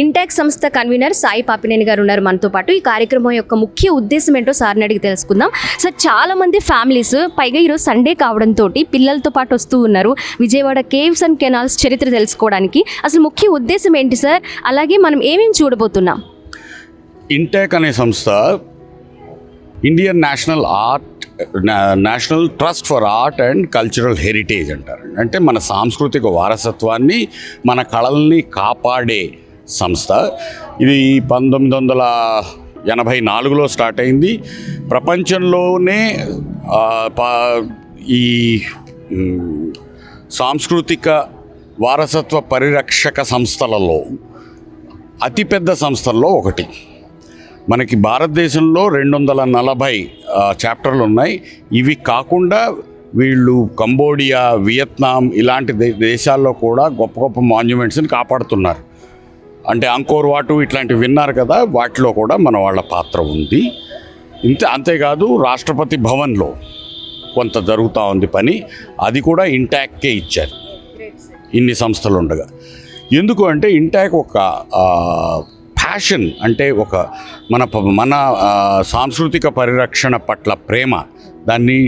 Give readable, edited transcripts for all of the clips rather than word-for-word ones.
Intact సంస్థ convener Sai Papineni గారు ఉన్నారు మనతో పాటు. ఈ కార్యక్రమం యొక్క ముఖ్య ఉద్దేశం ఏంటో సార్ని అడిగి తెలుసుకుందాం. సార్, చాలా మంది ఫ్యామిలీస్, పైగా ఈరోజు సండే కావడంతో పిల్లలతో పాటు వస్తూ ఉన్నారు విజయవాడ కేవ్స్ అండ్ కెనాల్స్ చరిత్ర తెలుసుకోవడానికి. అసలు ముఖ్య ఉద్దేశం ఏంటి సార్? అలాగే మనం ఏమేమి చూడబోతున్నాం? ఇంటాక్ అనే సంస్థ Indian national trust for art and cultural heritage అంటారు. అంటే మన సాంస్కృతిక వారసత్వాన్ని, మన కళల్ని కాపాడే సంస్థ. ఇది 1984లో స్టార్ట్ అయింది. ప్రపంచంలోనే ఈ సాంస్కృతిక వారసత్వ పరిరక్షక సంస్థలలో అతిపెద్ద సంస్థల్లో ఒకటి. మనకి భారతదేశంలో 240 చాప్టర్లు ఉన్నాయి. ఇవి కాకుండా వీళ్ళు కంబోడియా, వియత్నాం ఇలాంటి దేశాల్లో కూడా గొప్ప గొప్ప మాన్యుమెంట్స్ని కాపాడుతున్నారు. అంటే అంకోర్ వాటు ఇట్లాంటివి విన్నారు కదా, వాటిలో కూడా మన వాళ్ళ పాత్ర ఉంది. అంతేకాదు రాష్ట్రపతి భవన్లో కొంత జరుగుతూ ఉంది పని, అది కూడా ఇంటాక్కే ఇచ్చారు ఇన్ని సంస్థలు ఉండగా. ఎందుకు అంటే ఇంటాక్ ఒక ప్యాషన్, అంటే ఒక మన సాంస్కృతిక పరిరక్షణ పట్ల ప్రేమ, దాన్ని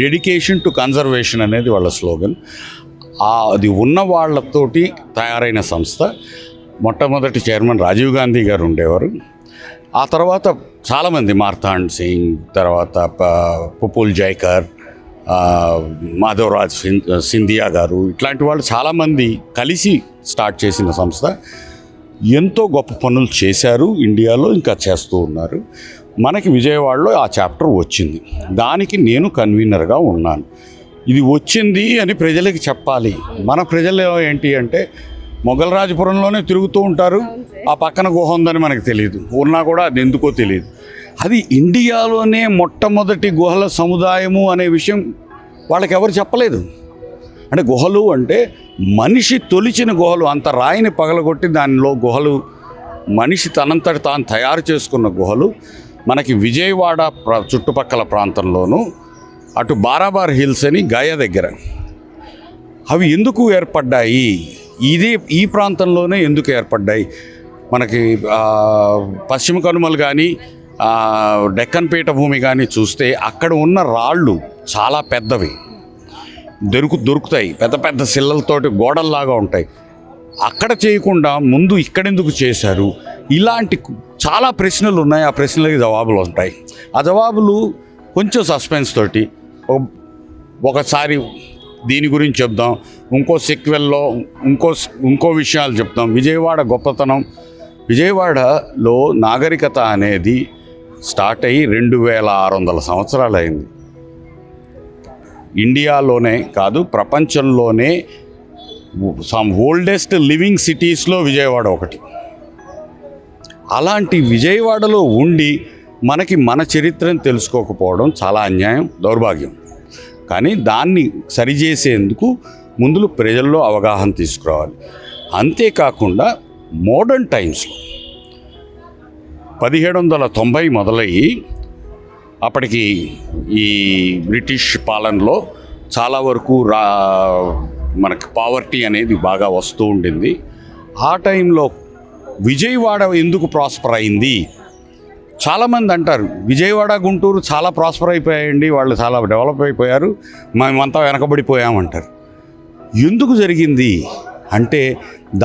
డెడికేషన్ టు కన్జర్వేషన్ అనేది వాళ్ళ స్లోగన్. అది ఉన్న వాళ్ళతోటి తయారైన సంస్థ. మొట్టమొదటి చైర్మన్ రాజీవ్ గాంధీ గారు ఉండేవారు. ఆ తర్వాత చాలామంది, మార్తాండ్ సింగ్, తర్వాత పుపుల్ జైకర్, మాధవరాజ్ సింధియా గారు, ఇట్లాంటి వాళ్ళు చాలామంది కలిసి స్టార్ట్ చేసిన సంస్థ. ఎంతో గొప్ప పనులు చేశారు ఇండియాలో, ఇంకా చేస్తూ ఉన్నారు. మనకి విజయవాడలో ఆ చాప్టర్ వచ్చింది. దానికి నేను కన్వీనర్గా ఉన్నాను. ఇది వచ్చింది అని ప్రజలకి చెప్పాలి. మన ప్రజలు ఏంటి అంటే మొగల్రాజపురంలోనే తిరుగుతూ ఉంటారు, ఆ పక్కన గుహ ఉందని మనకు తెలియదు, ఉన్నా కూడా అది ఎందుకో తెలియదు. అది ఇండియాలోనే మొట్టమొదటి గుహల సముదాయము అనే విషయం వాళ్ళకి ఎవరు చెప్పలేదు. అంటే గుహలు అంటే మనిషి తొలిచిన గుహలు, అంత రాయిని పగలగొట్టి దానిలో గుహలు, మనిషి తనంతట తాను తయారు చేసుకున్న గుహలు మనకి విజయవాడ చుట్టుపక్కల ప్రాంతంలోనూ, అటు బారాబార్ హిల్స్ అని గయ దగ్గర. అవి ఎందుకు ఏర్పడ్డాయి, ఈ ప్రాంతంలోనే ఎందుకు ఏర్పడ్డాయి? మనకి పశ్చిమ కనుమలు కానీ, డెక్కన్ పీఠభూమి కానీ చూస్తే అక్కడ ఉన్న రాళ్ళు చాలా పెద్దవి, దొరుకుతాయి, పెద్ద పెద్ద శిలలతోటి గోడల్లాగా ఉంటాయి. అక్కడ చేయకుండా ముందు ఇక్కడెందుకు చేశారు? ఇలాంటి చాలా ప్రశ్నలు ఉన్నాయి. ఆ ప్రశ్నలకి జవాబులు ఉంటాయి. ఆ జవాబులు కొంచెం సస్పెన్స్ తోటి ఒకసారి దీని గురించి చెప్దాం, ఇంకో సీక్వెల్లో ఇంకో విషయాలు చెప్తాం. విజయవాడ గొప్పతనం, విజయవాడలో నాగరికత అనేది స్టార్ట్ అయ్యి 2600 సంవత్సరాలు అయింది. ఇండియాలోనే కాదు, ప్రపంచంలోనే ఓల్డెస్ట్ లివింగ్ సిటీస్లో విజయవాడ ఒకటి. అలాంటి విజయవాడలో ఉండి మనకి మన చరిత్రను తెలుసుకోకపోవడం చాలా అన్యాయం, దౌర్భాగ్యం. కానీ దాన్ని సరిచేసేందుకు ముందు ప్రజల్లో అవగాహన తీసుకురావాలి. అంతేకాకుండా మోడర్న్ టైమ్స్లో 1790 మొదలయ్యి అప్పటికి ఈ బ్రిటిష్ పాలనలో చాలా వరకు మనకి పావర్టీ అనేది బాగా వస్తూ ఉండింది. ఆ టైంలో విజయవాడ ఎందుకు ప్రాస్పర్ అయింది? చాలామంది అంటారు విజయవాడ, గుంటూరు చాలా ప్రాస్పర్ అయిపోయాయండి, వాళ్ళు చాలా డెవలప్ అయిపోయారు, మేమంతా వెనకబడిపోయామంటారు. ఎందుకు జరిగింది అంటే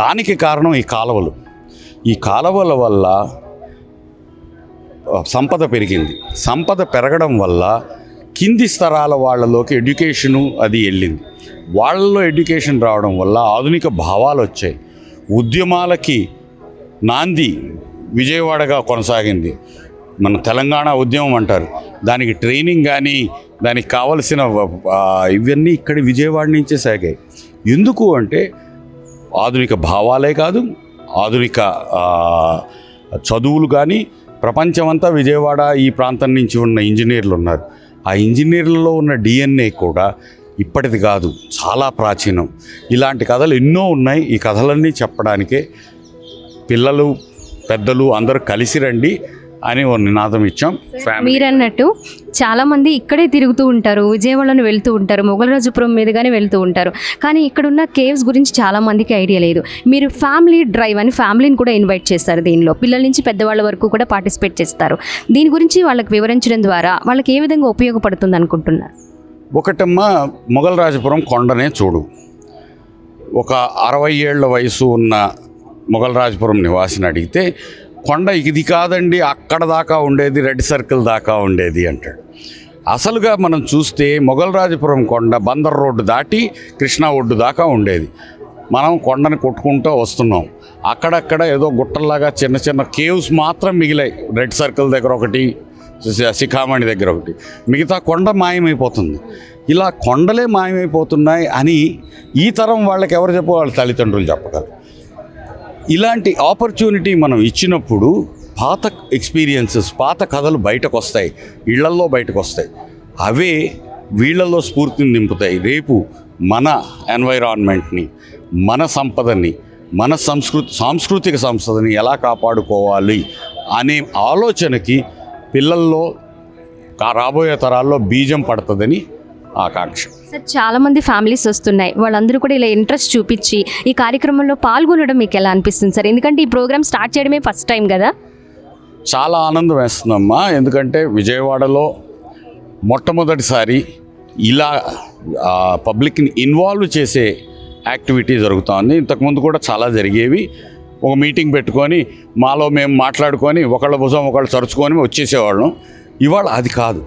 దానికి కారణం ఈ కాలువలు. ఈ కాలువల వల్ల సంపద పెరిగింది. సంపద పెరగడం వల్ల కింది స్తరాల వాళ్ళలోకి ఎడ్యుకేషను అది వెళ్ళింది. వాళ్ళలో ఎడ్యుకేషన్ రావడం వల్ల ఆధునిక భావాలు వచ్చాయి. ఉద్యమాలకి నాంది విజయవాడగా కొనసాగింది. మన తెలంగాణ ఉద్యమం అంటారు, దానికి ట్రైనింగ్ కానీ దానికి కావలసిన ఇవన్నీ ఇక్కడ విజయవాడ నుంచే సాగాయి. ఎందుకు అంటే ఆధునిక భావాలే కాదు, ఆధునిక చదువులు కానీ, ప్రపంచమంతా విజయవాడ ఈ ప్రాంతం నుంచి ఉన్న ఇంజనీర్లు ఉన్నారు. ఆ ఇంజనీర్లలో ఉన్న DNA కూడా ఇప్పటిది కాదు, చాలా ప్రాచీనం. ఇలాంటి కథలు ఎన్నో ఉన్నాయి. ఈ కథలన్నీ చెప్పడానికే పిల్లలు, పెద్దలు అందరూ కలిసి రండి. అని ఓ నినాదం ఇచ్చాం. ఫ్యామిలీ మీరన్నట్టు చాలా మంది ఇక్కడే తిరుగుతూ ఉంటారు, విజయవాడను వెళ్తూ ఉంటారు, మొగలరాజుపురం మీదుగానే వెళ్తూ ఉంటారు. కానీ ఇక్కడున్న కేవ్స్ గురించి చాలా మందికి ఐడియా లేదు. మీరు ఫ్యామిలీ డ్రైవ్ అని ఫ్యామిలీని కూడా ఇన్వైట్ చేస్తారు. దీనిలో పిల్లల నుంచి పెద్దవాళ్ళ వరకు కూడా పార్టిసిపేట్ చేస్తారు. దీని గురించి వాళ్ళకి వివరించడం ద్వారా వాళ్ళకి ఏ విధంగా ఉపయోగపడుతుంది అనుకుంటున్నారు? ఒకటమ్మా, మొగలరాజపురం కొండనే చూడు. ఒక 60 ఏళ్ల వయసు ఉన్న మొగలరాజపురం నివాసిని అడిగితే కొండ ఇది కాదండి, అక్కడ దాకా ఉండేది, రెడ్ సర్కిల్ దాకా ఉండేది అంటాడు. అసలుగా మనం చూస్తే మొగలరాజపురం కొండ బందర్ రోడ్డు దాటి కృష్ణా ఒడ్డు దాకా ఉండేది. మనం కొండని కొట్టుకుంటూ వస్తున్నాం. అక్కడక్కడ ఏదో గుట్టల్లాగా చిన్న చిన్న కేవ్స్ మాత్రం మిగిలాయి. రెడ్ సర్కిల్ దగ్గర ఒకటి, శిఖామణి దగ్గర ఒకటి, మిగతా కొండ మాయమైపోతుంది. ఇలా కొండలే మాయమైపోతున్నాయి అని ఈ తరం వాళ్ళకి ఎవరు చెప్పో వాళ్ళ తల్లిదండ్రులు చెప్పగలరు. ఇలాంటి ఆపర్చునిటీ మనం ఇచ్చినప్పుడు పాత ఎక్స్పీరియన్సెస్, పాత కథలు బయటకు వస్తాయి, ఇళ్లల్లో బయటకు వస్తాయి. అవే వీళ్ళల్లో స్ఫూర్తిని నింపుతాయి. రేపు మన ఎన్వైరాన్మెంట్ని, మన సంపదని, మన సాంస్కృతిక సంపదని ఎలా కాపాడుకోవాలి అనే ఆలోచనకి పిల్లల్లో రాబోయే తరాల్లో బీజం పడుతుందని ఆకాంక్ష. సార్, చాలా మంది ఫ్యామిలీస్ వస్తున్నాయి, వాళ్ళందరూ కూడా ఇలా ఇంట్రెస్ట్ చూపించి ఈ కార్యక్రమంలో పాల్గొనడం మీకు ఎలా అనిపిస్తుంది సార్? ఎందుకంటే ఈ ప్రోగ్రామ్ స్టార్ట్ చేయడమే ఫస్ట్ టైం కదా. చాలా ఆనందం వేస్తుందమ్మా. ఎందుకంటే విజయవాడలో మొట్టమొదటిసారి ఇలా పబ్లిక్ని ఇన్వాల్వ్ చేసే యాక్టివిటీ జరుగుతోంది. ఇంతకుముందు కూడా చాలా జరిగేవి. ఒక మీటింగ్ పెట్టుకొని మాలో మేము మాట్లాడుకొని ఒకళ్ళ భుజం ఒకళ్ళు చరుచుకొని వచ్చేసేవాళ్ళం. ఇవాళ అది కాదు.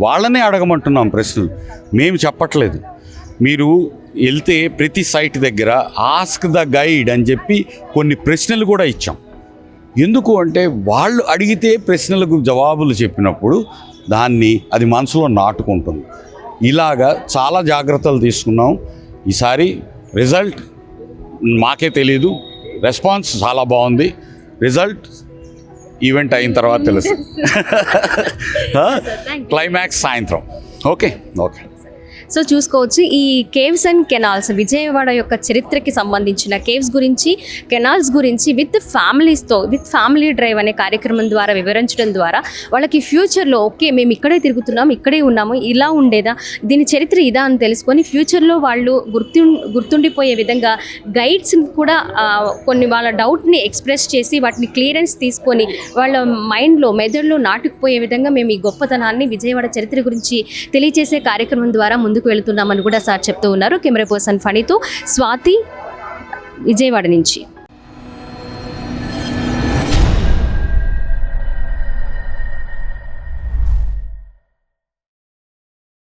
వాళ్ళనే అడగమంటున్నాం ప్రశ్నలు. మేము చెప్పట్లేదు. మీరు వెళ్తే ప్రతి సైట్ దగ్గర ఆస్క్ ద గైడ్ అని చెప్పి కొన్ని ప్రశ్నలు కూడా ఇచ్చాం. ఎందుకు అంటే వాళ్ళు అడిగితే ప్రశ్నలకు జవాబులు చెప్పినప్పుడు అది మనసులో నాటుకుంటుంది. ఇలాగా చాలా జాగ్రత్తలు తీసుకున్నాం. ఈసారి రిజల్ట్ మాకే తెలీదు, రెస్పాన్స్ చాలా బాగుంది. రిజల్ట్ ఈవెంట్ అయిన తర్వాత తెలుసు. క్లైమాక్స్ సాయంత్రం. ఓకే. సో చూసుకోవచ్చు, ఈ కేవ్స్ అండ్ కెనాల్స్, విజయవాడ యొక్క చరిత్రకి సంబంధించిన కేవ్స్ గురించి, కెనాల్స్ గురించి విత్ ఫ్యామిలీ డ్రైవ్ అనే కార్యక్రమం ద్వారా వివరించడం ద్వారా వాళ్ళకి ఫ్యూచర్లో ఓకే మేము ఇక్కడే తిరుగుతున్నాము, ఇక్కడే ఉన్నాము, ఇలా ఉండేదా, దీని చరిత్ర ఇదా అని తెలుసుకొని ఫ్యూచర్లో వాళ్ళు గుర్తుండిపోయే విధంగా గైడ్స్ని కూడా కొన్ని వాళ్ళ డౌట్ని ఎక్స్ప్రెస్ చేసి వాటిని క్లియరెన్స్ తీసుకొని వాళ్ళ మైండ్లో, మెదడులో నాటుకుపోయే విధంగా మేము ఈ గొప్పతనాన్ని, విజయవాడ చరిత్ర గురించి తెలియజేసే కార్యక్రమం ద్వారా ముందుకు వెళుతున్నామని కూడా సార్ చెప్తూ ఉన్నారు. కెమెరా పర్సన్ ఫణితో స్వాతి, విజయవాడ నుంచి.